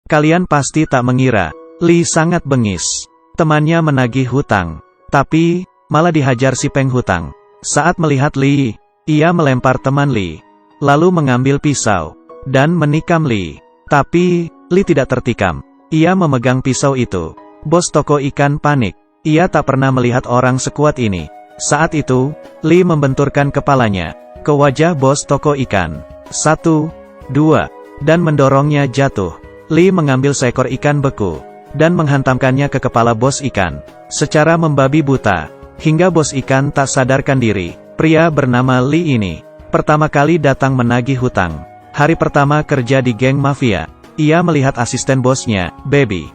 Kalian pasti tak mengira, Li sangat bengis. Temannya menagih hutang. Tapi, malah dihajar si penghutang. Saat melihat Li, ia melempar teman Li. Lalu mengambil pisau, dan menikam Li. Tapi, Li tidak tertikam. Ia memegang pisau itu. Bos toko ikan panik. Ia tak pernah melihat orang sekuat ini. Saat itu, Li membenturkan kepalanya ke wajah bos toko ikan. 1, 2, dan mendorongnya jatuh. Li mengambil seekor ikan beku, dan menghantamkannya ke kepala bos ikan, secara membabi buta, hingga bos ikan tak sadarkan diri. Pria bernama Li ini, pertama kali datang menagih hutang. Hari pertama kerja di geng mafia, ia melihat asisten bosnya, Baby.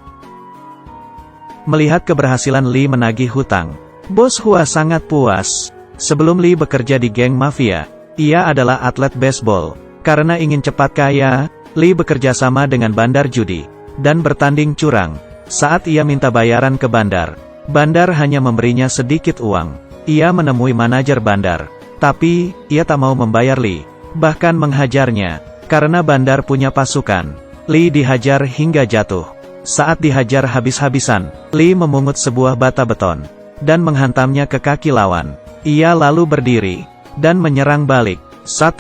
Melihat keberhasilan Li menagih hutang, Bos Hua sangat puas. Sebelum Li bekerja di geng mafia, ia adalah atlet baseball. Karena ingin cepat kaya, Li bekerja sama dengan bandar judi, dan bertanding curang. Saat ia minta bayaran ke bandar, bandar hanya memberinya sedikit uang. Ia menemui manajer bandar, tapi, ia tak mau membayar Li, bahkan menghajarnya. Karena bandar punya pasukan, Li dihajar hingga jatuh. Saat dihajar habis-habisan, Li memungut sebuah bata beton, dan menghantamnya ke kaki lawan. Ia lalu berdiri, dan menyerang balik. 1,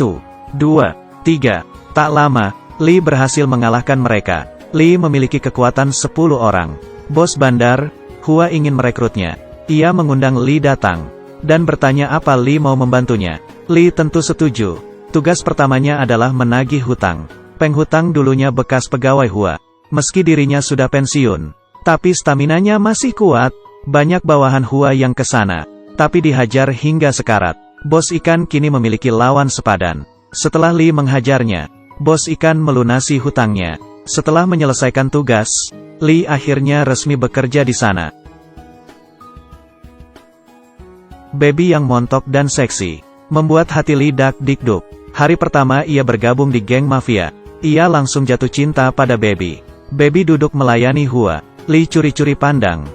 2, 3. Tak lama, Li berhasil mengalahkan mereka. Li memiliki kekuatan 10 orang. Bos bandar, Hua ingin merekrutnya. Ia mengundang Li datang, dan bertanya apa Li mau membantunya. Li tentu setuju. Tugas pertamanya adalah menagih hutang. Penghutang dulunya bekas pegawai Hua. Meski dirinya sudah pensiun, tapi staminanya masih kuat. Banyak bawahan Hua yang ke sana, tapi dihajar hingga sekarat. Bos ikan kini memiliki lawan sepadan. Setelah Li menghajarnya, bos ikan melunasi hutangnya. Setelah menyelesaikan tugas, Li akhirnya resmi bekerja di sana. Baby yang montok dan seksi, membuat hati Li dak-dikduk. Hari pertama ia bergabung di geng mafia, ia langsung jatuh cinta pada Baby. Baby duduk melayani Hua. Li curi-curi pandang.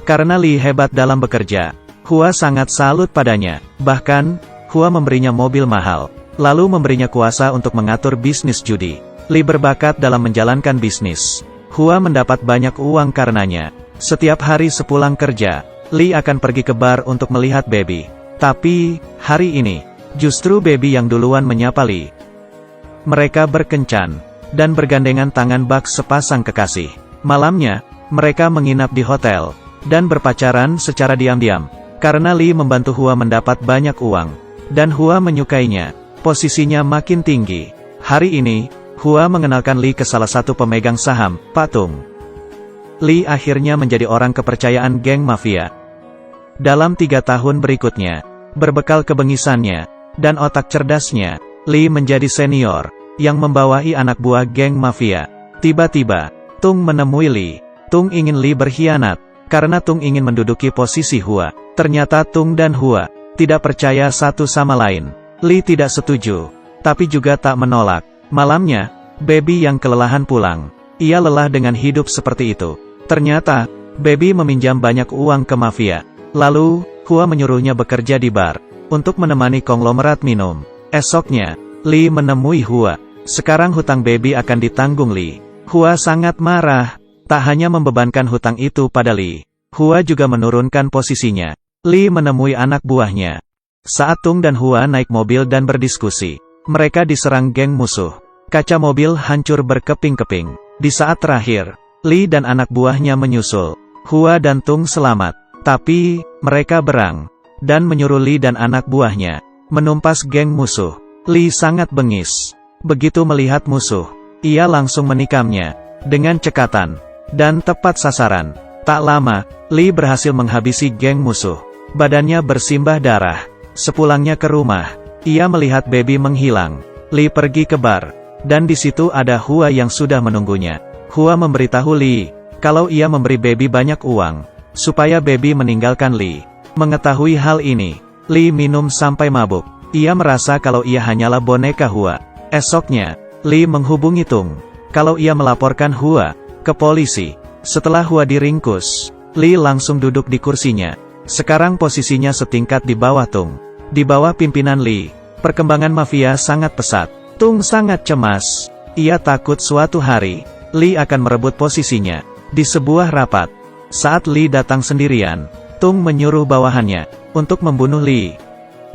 Karena Li hebat dalam bekerja, Hua sangat salut padanya. Bahkan, Hua memberinya mobil mahal, lalu memberinya kuasa untuk mengatur bisnis judi. Li berbakat dalam menjalankan bisnis. Hua mendapat banyak uang karenanya. Setiap hari sepulang kerja, Li akan pergi ke bar untuk melihat Baby. Tapi, hari ini, justru Baby yang duluan menyapa Li. Mereka berkencan, dan bergandengan tangan bak sepasang kekasih. Malamnya, mereka menginap di hotel, dan berpacaran secara diam-diam. Karena Li membantu Hua mendapat banyak uang, dan Hua menyukainya, posisinya makin tinggi. Hari ini, Hua mengenalkan Li ke salah satu pemegang saham, Pak Tung. Li akhirnya menjadi orang kepercayaan geng mafia. Dalam 3 tahun berikutnya, berbekal kebengisannya, dan otak cerdasnya, Li menjadi senior, yang membawahi anak buah geng mafia. Tiba-tiba, Tung menemui Li. Tung ingin Li berkhianat, karena Tung ingin menduduki posisi Hua. Ternyata Tung dan Hua tidak percaya satu sama lain. Li tidak setuju, tapi juga tak menolak. Malamnya, Baby yang kelelahan pulang. Ia lelah dengan hidup seperti itu. Ternyata, Baby meminjam banyak uang ke mafia. Lalu, Hua menyuruhnya bekerja di bar, untuk menemani konglomerat minum. Esoknya, Li menemui Hua. Sekarang hutang Baby akan ditanggung Li. Hua sangat marah. Tak hanya membebankan hutang itu pada Li, Hua juga menurunkan posisinya. Li menemui anak buahnya. Saat Tung dan Hua naik mobil dan berdiskusi, mereka diserang geng musuh. Kaca mobil hancur berkeping-keping. Di saat terakhir, Li dan anak buahnya menyusul. Hua dan Tung selamat. Tapi, mereka berang, dan menyuruh Li dan anak buahnya menumpas geng musuh. Li sangat bengis. Begitu melihat musuh, ia langsung menikamnya, dengan cekatan, dan tepat sasaran. Tak lama, Li berhasil menghabisi geng musuh. Badannya bersimbah darah. Sepulangnya ke rumah, ia melihat Baby menghilang. Li pergi ke bar, dan di situ ada Hua yang sudah menunggunya. Hua memberitahu Li, kalau ia memberi Baby banyak uang, supaya Baby meninggalkan Li. Mengetahui hal ini, Li minum sampai mabuk. Ia merasa kalau ia hanyalah boneka Hua. Esoknya, Li menghubungi Tung, kalau ia melaporkan Hua ke polisi. Setelah Hua diringkus, Li langsung duduk di kursinya. Sekarang posisinya setingkat di bawah Tung. Di bawah pimpinan Li, perkembangan mafia sangat pesat. Tung sangat cemas. Ia takut suatu hari, Li akan merebut posisinya. Di sebuah rapat, saat Li datang sendirian, Tung menyuruh bawahannya untuk membunuh Li.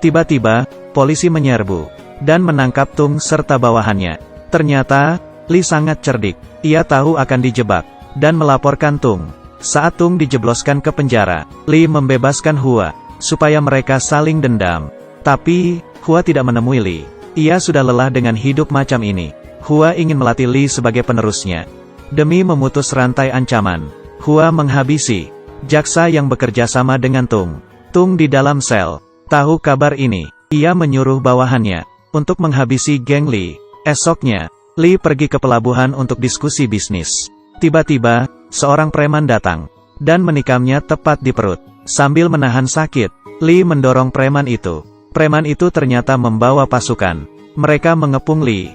Tiba-tiba, polisi menyerbu dan menangkap Tung serta bawahannya. Ternyata, Li sangat cerdik. Ia tahu akan dijebak dan melaporkan Tung. Saat Tung dijebloskan ke penjara, Li membebaskan Hua supaya mereka saling dendam. Tapi, Hua tidak menemui Li. Ia sudah lelah dengan hidup macam ini. Hua ingin melatih Li sebagai penerusnya. Demi memutus rantai ancaman, Hua menghabisi jaksa yang bekerja sama dengan Tung. Tung di dalam sel tahu kabar ini. Ia menyuruh bawahannya untuk menghabisi geng Li. Esoknya, Li pergi ke pelabuhan untuk diskusi bisnis. Tiba-tiba, seorang preman datang dan menikamnya tepat di perut. Sambil menahan sakit, Li mendorong preman itu. Preman itu ternyata membawa pasukan. Mereka mengepung Li.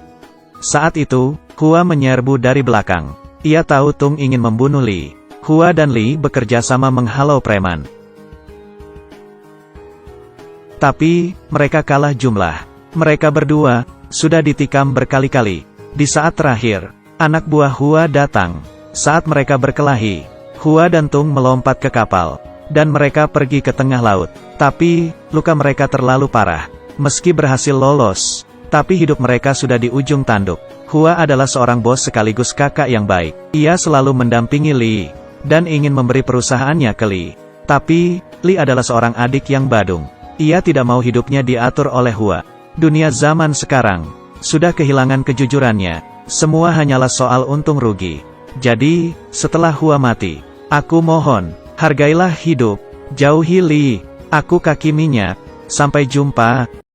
Saat itu, Hua menyerbu dari belakang. Ia tahu Tung ingin membunuh Li. Hua dan Li bekerja sama menghalau preman. Tapi, mereka kalah jumlah. Mereka berdua sudah ditikam berkali-kali. Di saat terakhir, anak buah Hua datang. Saat mereka berkelahi, Hua dan Tung melompat ke kapal, dan mereka pergi ke tengah laut. Tapi, luka mereka terlalu parah. Meski berhasil lolos, tapi hidup mereka sudah di ujung tanduk. Hua adalah seorang bos sekaligus kakak yang baik. Ia selalu mendampingi Li, dan ingin memberi perusahaannya ke Li. Tapi, Li adalah seorang adik yang badung. Ia tidak mau hidupnya diatur oleh Hua. Dunia zaman sekarang sudah kehilangan kejujurannya. Semua hanyalah soal untung rugi. Jadi, setelah Hua mati, aku mohon, hargailah hidup. Jauhi Li. Aku kaki minyak. Sampai jumpa.